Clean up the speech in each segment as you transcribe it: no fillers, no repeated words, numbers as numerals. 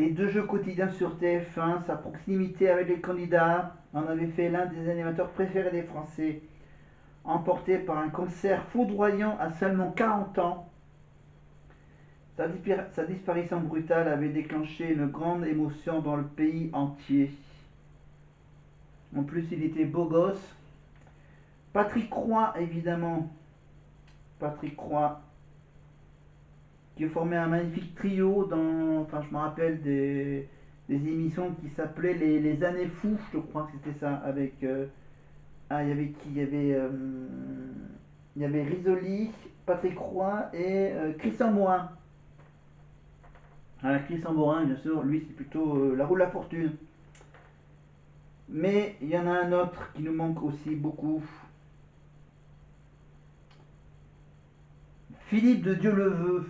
les deux jeux quotidiens sur TF1, sa proximité avec les candidats en avait fait l'un des animateurs préférés des Français. Emporté par un concert foudroyant à seulement 40 ans, sa disparition brutale avait déclenché une grande émotion dans le pays entier. En plus, il était beau gosse. Patrick Roy, évidemment. Patrick Roy, qui formait un magnifique trio dans. Enfin, je me rappelle des émissions qui s'appelaient les Années Fous, je crois que c'était ça, avec. Ah, il y avait qui il y avait Risoli, Patrick Roy et Christian Morin. Alors, Christian Morin, bien sûr, lui, c'est plutôt la roue de la fortune. Mais il y en a un autre qui nous manque aussi beaucoup. Philippe de Dieu-le-Veut.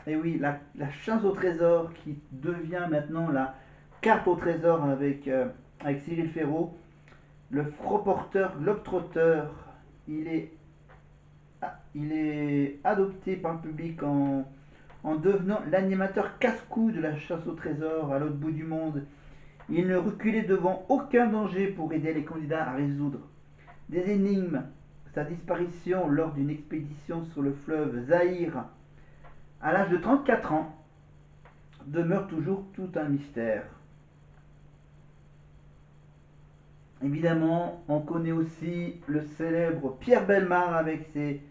Et oui, la chasse au trésor qui devient maintenant la carte au trésor avec Cyril Ferraud. Le reporter globetrotter, il est, il est adopté par le public en devenant l'animateur casse-cou de la chasse au trésor à l'autre bout du monde. Il ne reculait devant aucun danger pour aider les candidats à résoudre des énigmes. Sa disparition lors d'une expédition sur le fleuve Zaïre à l'âge de 34 ans demeure toujours tout un mystère. Évidemment, on connaît aussi le célèbre Pierre Bellemare avec ses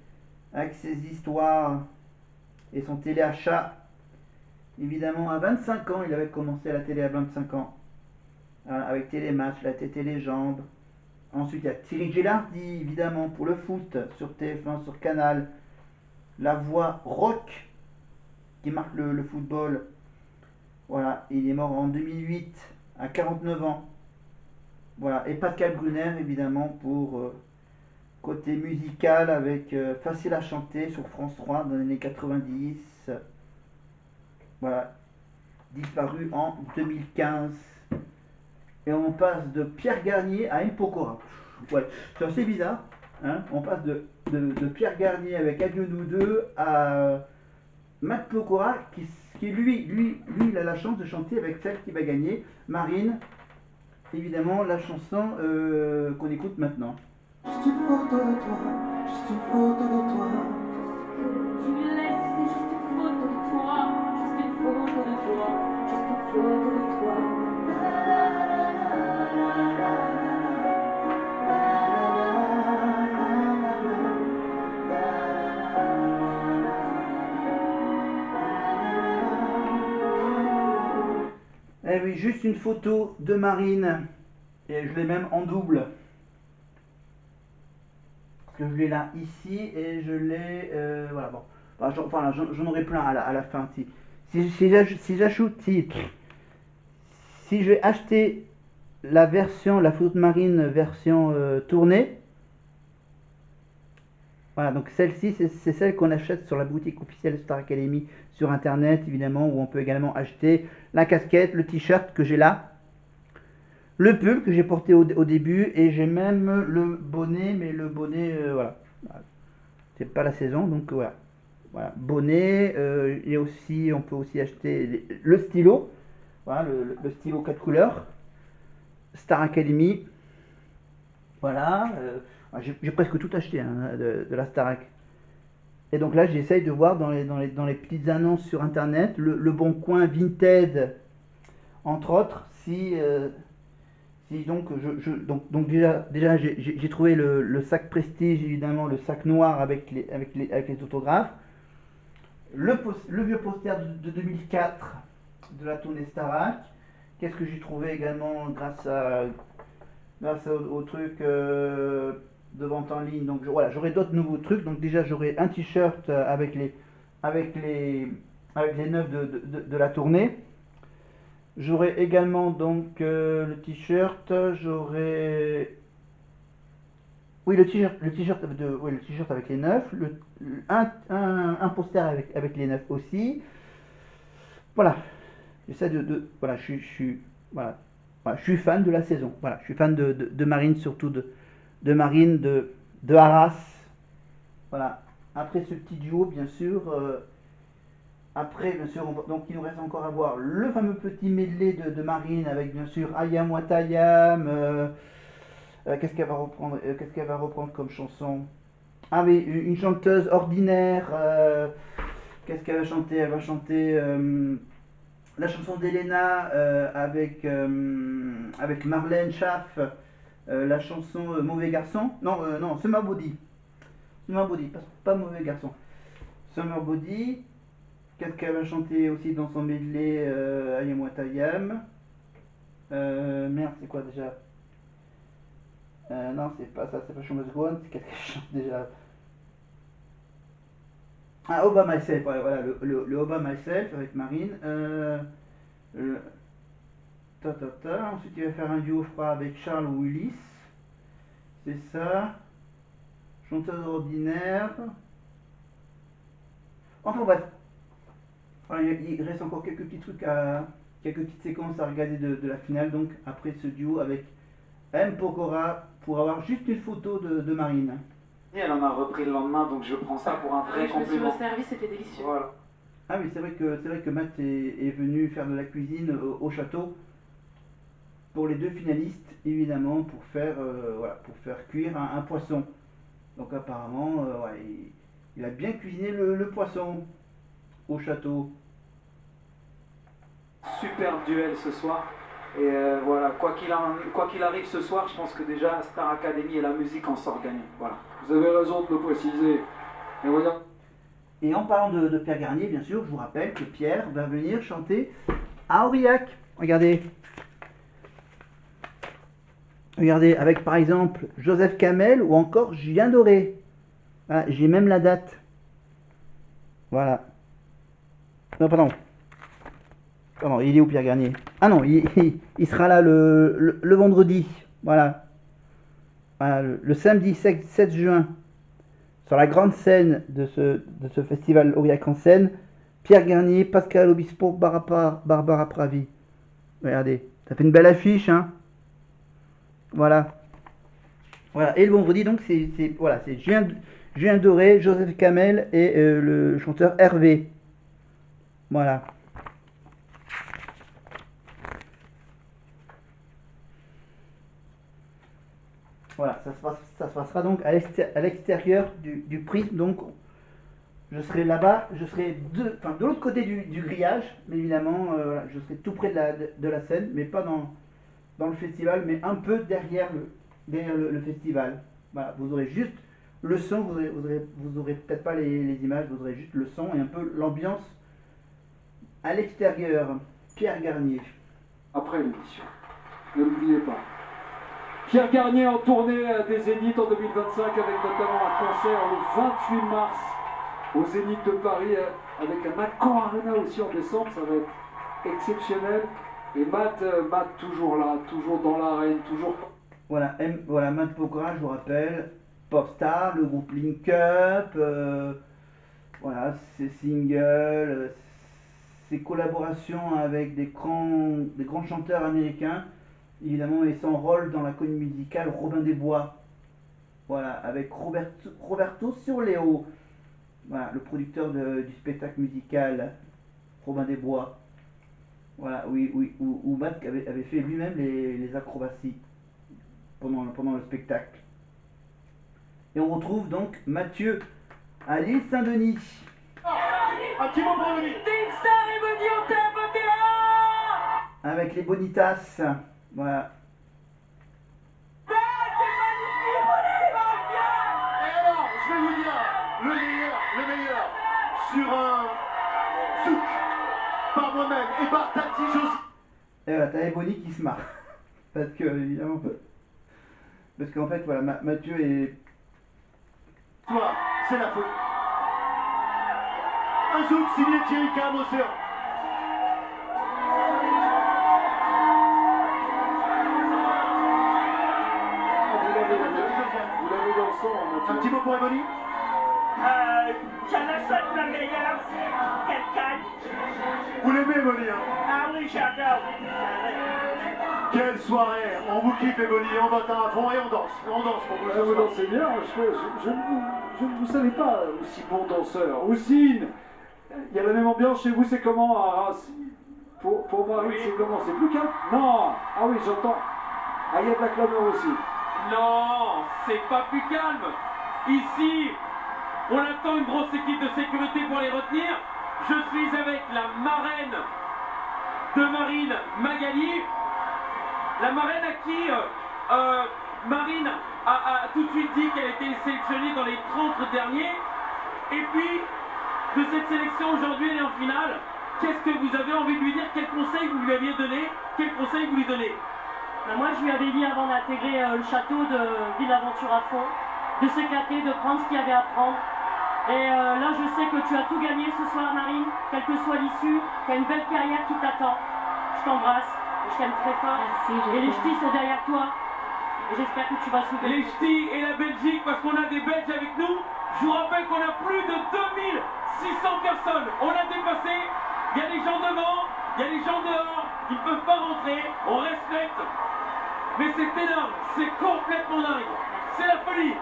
histoires et son téléachat. Évidemment, à 25 ans, il avait commencé à la télé à 25 ans, avec Télématch, la Tété Légende. Ensuite, il y a Thierry Gilardi, évidemment, pour le foot, sur TF1, sur Canal. La voix rock qui marque le football. Voilà, il est mort en 2008, à 49 ans. Voilà, et Pascal Brunner, évidemment, pour côté musical, avec Facile à chanter sur France 3 dans les années 90. Voilà, disparu en 2015. Et on passe de Pierre Garnier à M. Pokora. Ouais, c'est assez bizarre. Hein, on passe de Pierre Garnier avec Adieu nous deux à Matt Pokora qui lui, il a la chance de chanter avec celle qui va gagner, Marine. Évidemment, la chanson qu'on écoute maintenant. Juste une photo de toi, juste une photo de toi. Tu me laisses, c'est juste une photo de toi, juste une photo de toi, juste une photo de toi. Eh oui, juste une photo de Marine. Et je l'ai même en double. Parce que je l'ai là ici et je l'ai. Voilà, bon. Enfin, j'en aurai plein à la fin. Si j'ajoute. Si je vais acheter la photo de Marine version tournée. Voilà, donc celle-ci, c'est celle qu'on achète sur la boutique officielle Star Academy sur internet, évidemment, où on peut également acheter la casquette, le t-shirt que j'ai là, le pull que j'ai porté au début, et j'ai même le bonnet, mais le bonnet, voilà. C'est pas la saison, donc voilà. Voilà, bonnet, et aussi, on peut aussi acheter le stylo, voilà, le stylo 4 couleurs, Star Academy, voilà, j'ai presque tout acheté hein, de la Starac. Et donc là, j'essaye de voir dans les petites annonces sur internet, le bon coin Vinted, entre autres, si donc, donc déjà j'ai trouvé le sac Prestige, évidemment, le sac noir avec les autographes, le vieux poster de 2004 de la tournée Starac. Qu'est-ce que j'ai trouvé également grâce au truc de vente en ligne. Donc voilà, j'aurai d'autres nouveaux trucs. Donc déjà j'aurai un t-shirt avec les avec les neufs de la tournée. J'aurai également donc le t-shirt, j'aurai oui le t-shirt oui, le t-shirt avec les neufs, un poster avec les neufs aussi. Voilà, j'essaie voilà, voilà, voilà, je suis fan de la saison. Voilà, je suis fan de Marine, surtout de Marine, de Arras. Voilà. Après ce petit duo, bien sûr, Après, bien sûr, donc il nous reste encore à voir le fameux petit medley de Marine avec bien sûr Ayam Watayam. Qu'est-ce qu'elle va reprendre comme chanson? Ah oui, une chanteuse ordinaire. Qu'est-ce qu'elle va chanter? Elle va chanter la chanson d'Elena avec Marlène Schaff. La chanson Mauvais Garçon. Non, non, Summer Body. Summer Body, pas Mauvais Garçon. Summer Body. Qu'est-ce qu'elle va chanter aussi dans son medley Ayam Watayam? Merde, c'est quoi déjà? Non, c'est pas ça, c'est pas Show Must Go On, c'est qu'est-ce qu'elle chante déjà? Ah, All By Myself, voilà, le All By Myself avec Marine. Le- Ensuite, il va faire un duo, je crois, avec Charles Willis. C'est ça. Chanteuse ordinaire. Enfin bref, voilà, il reste encore quelques petits trucs quelques petites séquences à regarder de la finale, donc après ce duo avec M. Pokora pour avoir juste une photo de Marine. Et elle en a repris le lendemain, donc je prends ça pour un vrai Oui, je me suis compliment. resservi, c'était délicieux. Voilà. Ah oui, c'est vrai que Matt est venu faire de la cuisine au château pour les deux finalistes, évidemment, pour faire cuire un poisson. Donc apparemment, ouais, il a bien cuisiné le poisson au château. Super duel ce soir. Et voilà, quoi qu'il arrive ce soir, je pense que déjà Star Academy et la musique en sortent gagnants. Voilà. Vous avez raison de le préciser. Et regarde. Et en parlant de Pierre Garnier, bien sûr, je vous rappelle que Pierre va venir chanter à Aurillac. Regardez. Regardez, avec par exemple Joseph Kamel ou encore Julien Doré. Voilà, j'ai même la date. Voilà. Non, pardon. Pardon, il est où Pierre Garnier? Ah non, il sera là le vendredi. Voilà. Voilà, le samedi 7 juin. Sur la grande scène de ce festival Aurillac en scène. Pierre Garnier, Pascal Obispo, Barbara Pravi. Regardez, ça fait une belle affiche, hein. Voilà. Voilà. Et le vendredi, donc, c'est Julien Doré, Joseph Kamel et le chanteur Hervé. Voilà. Voilà, ça se passera donc à l'extérieur du prisme. Donc, je serai là-bas, je serai de l'autre côté du grillage, mais évidemment, voilà, je serai tout près de la scène, mais pas dans le festival, mais un peu derrière le festival. Voilà, vous aurez juste le son, vous aurez peut-être pas les images, vous aurez juste le son et un peu l'ambiance à l'extérieur. Pierre Garnier. Après l'émission. Ne l'oubliez pas. Pierre Garnier en tournée des Zéniths en 2025 avec notamment un concert le 28 mars au Zénith de Paris avec un Accor Arena aussi en décembre. Ça va être exceptionnel. Et Matt toujours là, toujours dans l'arène, toujours. Voilà, Matt Pokora, je vous rappelle, Popstar, le groupe Link Up, voilà, ses singles, ses collaborations avec des grands chanteurs américains, évidemment, et son rôle dans la comédie musicale Robin des Bois, voilà, avec Roberto Surleo, voilà, le producteur du spectacle musical Robin des Bois, voilà, où Matt avait fait lui-même les acrobaties pendant le spectacle. Et on retrouve donc Mathieu à l'île Saint-Denis. Un petit mot pour Denis. Avec les Bonitas. Voilà. Et alors, je vais vous dire, le meilleur, sur un souk, par moi-même, et par Tati Josie. Et voilà, t'as les Bonnie qui se marrent. Parce que, évidemment, parce qu'en fait, voilà, Mathieu est... Toi, c'est la faute. Un zouk signé Thierry Cam Océan. Vous l'avez dans le son, hein, Mathieu. Un petit mot pour Ebony. Je le souhaite le meilleur. Quelqu'un. Vous l'aimez Ebony, hein? Ah oui, j'adore. Quelle soirée. On vous kiffe Ebony, on va à fond et on danse. On danse pour vous. Vous dansez bien, je ne vous savais pas aussi bon danseur. Ousine, Il y a la même ambiance chez vous, c'est comment à Arras? Pour Marie, c'est comment? C'est plus calme? Non. Ah oui, j'entends. Ah, il y a de la clameur aussi. Non, c'est pas plus calme. Ici, on attend une grosse équipe de sécurité pour les retenir. Je suis avec la marraine de Marine, Magali. La marraine à qui Marine a tout de suite dit qu'elle était sélectionnée dans les 30 derniers. Et puis, de cette sélection aujourd'hui, elle est en finale. Qu'est-ce que vous avez envie de lui dire? Quel conseil vous lui aviez donné? Quel conseil vous lui donnez? Moi, je lui avais dit avant d'intégrer le château de Ville-Aventure à fond, de s'éclater, de prendre ce qu'il y avait à prendre. Et là, je sais que tu as tout gagné ce soir, Marine, quelle que soit l'issue. Tu as une belle carrière qui t'attend. Je t'embrasse, je t'aime très fort. Merci, et les ch'tis sont derrière toi. Et j'espère que tu vas soulever. Les ch'tis et la Belgique, parce qu'on a des Belges avec nous. Je vous rappelle qu'on a plus de 2600 personnes. On a dépassé. Il y a des gens devant, il y a des gens dehors. Ils ne peuvent pas rentrer. On respecte. Mais c'est énorme. C'est complètement dingue. C'est la folie.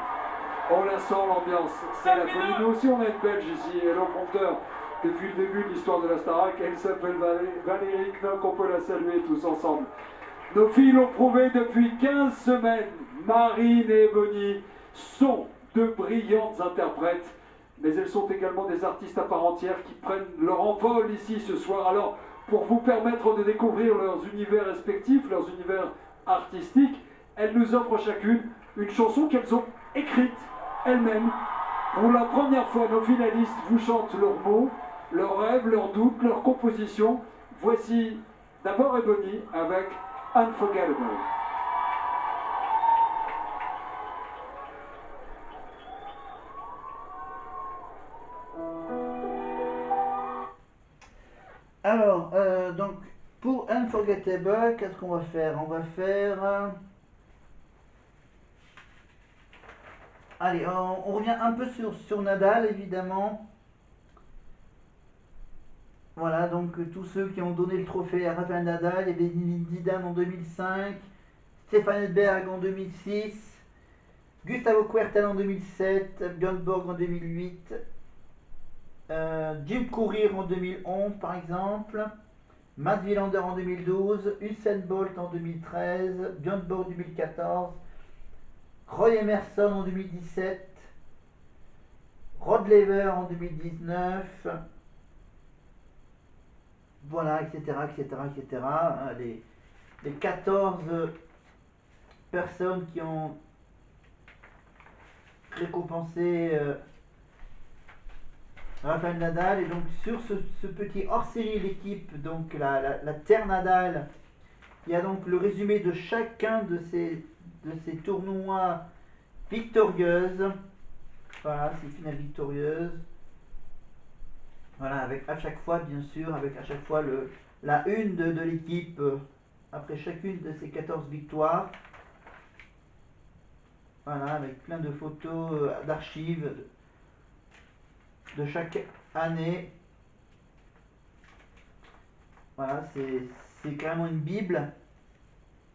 On la sent l'ambiance. C'est la folie. Nous aussi, on a une Belge ici. Elle est au compteur depuis le début de l'histoire de la Starac. Elle s'appelle Valérie Knock. On peut la saluer tous ensemble. Nos filles l'ont prouvé depuis 15 semaines. Marine et Ebony sont de brillantes interprètes, mais elles sont également des artistes à part entière qui prennent leur envol ici ce soir. Alors, pour vous permettre de découvrir leurs univers respectifs, leurs univers artistiques, elles nous offrent chacune une chanson qu'elles ont écrite elles-mêmes. Pour la première fois, nos finalistes vous chantent leurs mots, leurs rêves, leurs doutes, leurs compositions. Voici d'abord Ebony avec Unforgettable. Alors, donc, pour Unforgettable, qu'est-ce qu'on va faire? On va faire... allez, on revient un peu sur Nadal, évidemment. Voilà, donc tous ceux qui ont donné le trophée à Rafael Nadal, il y avait Zidane en 2005, Stefan Edberg en 2006, Gustavo Kuerten en 2007, Björn Borg en 2008, Jim Courier en 2011 par exemple, Matt Wilander en 2012, Usain Bolt en 2013, Björn Borg en 2014, Roy Emerson en 2017, Rod Laver en 2019, voilà, etc., etc., etc. Les 14 personnes qui ont récompensé Rafael Nadal. Et donc sur ce petit hors-série, l'équipe, donc la Terre Nadal, il y a donc le résumé de chacun de ces tournois victorieuses. Voilà, ces finales victorieuses. Voilà, avec à chaque fois, bien sûr, avec à chaque fois la une de l'équipe après chacune de ces 14 victoires. Voilà, avec plein de photos d'archives de chaque année. Voilà, c'est carrément une bible.